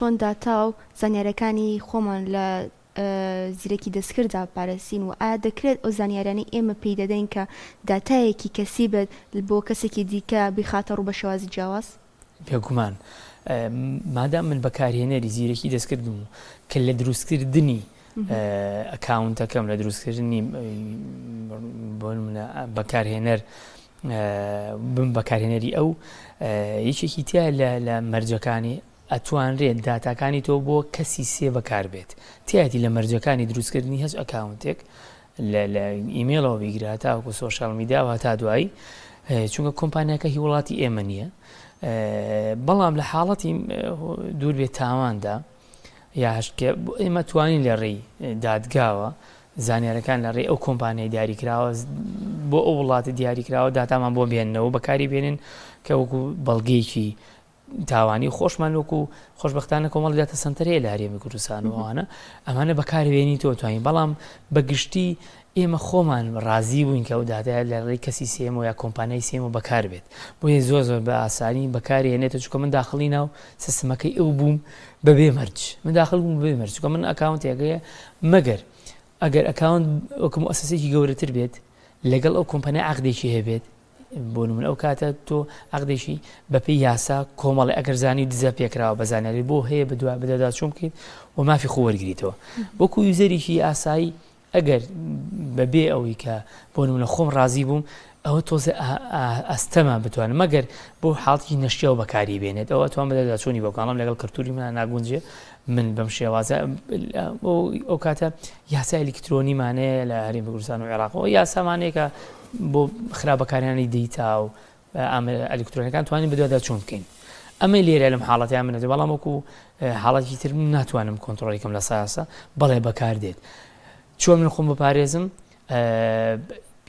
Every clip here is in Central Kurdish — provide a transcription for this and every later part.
چۆن داتا و زانیاریەکانی خۆمان لە زیرەکی دەستکردا پارێزین و ئایا دەکرێت ئەو زانیاریانەی ئێمە پێی دەدەین کە داتایەکی کەسی بێت بۆ کەسێکی دیکە بخاتە ڕوو بە شێوازی جیاواز؟ بێگومان مادام من بەکارهێنەری زیرەکی دەستکردم و کە لە دروستکردنی ئەکاونتەکەم لە دروستکردنی بەکارهێنەر بەکارهێنەری ئەو یەکێکی تیا لە مەرجەکانی ئەتوانرێت داتاکانی تۆ بۆ کەسی سێ بەکار بێت تیاتی لە مەرجەکانی دروستکردنی هەچ ئەکاونتێک لە ئیمێلەوە بیگرا تاوەکو سۆشال میدیا و تا دوایی چونکە کۆمپانیاکە هی وڵاتی ئێمە نییە بەڵام لە حاڵەتی دوور بێت تاواندا یا هەشتکە ئێمە توانین لە ڕێی دادگاوە زانیارەکان لە ڕێی ئەو کۆمپانیای دیاریکراوە بۆ ئەو وڵاتی دیاریکراوە داتامان بۆ بێننەوە بەکاری بێنن کە وەکو بەڵگەیەکی تاوانی خۆشمان وەکو خۆشبەختانە کۆمەڵ داتە سەنتەرەیە لە هەرێمی کوردستان وانە ئەمانە بەکاربێنی تۆ توانین بەڵام بەگشتی ئێمە خۆمان ڕازی بووین کە ئەو داتایە لە ڕێی کەسی سێمەوە یا کۆمپانیای سێمەوە بەکار بێت بۆیە زۆر بە ئاسانی بەکارهێنێتە چونکە من داخڵی ناو سیستەمەکەی ئەو بووم بەبێ مەرج من داخڵ بووم بەبێ مەرج چونکە من ئەکاونتێکەیە مەگەر ئەگەر ئەکاونت وەکو مؤسسەیەکی گەورەتر بێت لەگەڵ ئەو کۆمپانیای عەقدێکی هەبێت بۆ نمونە ئەو کاتە تۆ عەقدێکی بەپێی یاسا کۆمەڵی ئەگەر زانی دزە پێکراوە بە زانیاری بۆ هەیە بەدوای بەدەدا چوون بکەیت و مافی خۆ وەرگریتەوە وەکو یوزەرێکی ئاسایی ئەگەر بەبێ ئەوەی کە بۆ نمونە خۆم ڕازی بووم ئەوە تۆزە ئەستەما بتوانم مەگەر بۆ حاڵەتی نەشتیەوە بەکاری بێنێت ئەوە توان بەدەدا چوونی بۆکانڵم لەگەڵ کەلتوری منە ناگونجێ من بەم شێوازە ئەو کاتە یاسا ئەلکترۆنیمانەیە لە هەرێمی کوردستان و عێراقەوە یاسامانەیە کە بۆ خراپەکاریانی دیتا و ئەلکترۆنیەکان توانین بەدوایدا چوون بکەین ئەمە لێرە لەم حاڵەتیان منەوێت بەڵام وەکو حاڵەتی تر ناتوانم کۆنتڕۆڵیکەم لە سایاسە بەڵێ بەکار دێت چۆن من خۆم بپارێزم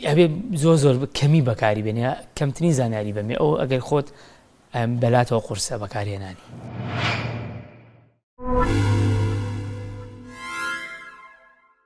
ئەبێ زۆر کەمی بەکاری بێنێ کەمترین زانیاری بەمێ ئەو ئەگەر خۆت بەلاتەوە قورسە بەکارهێنانی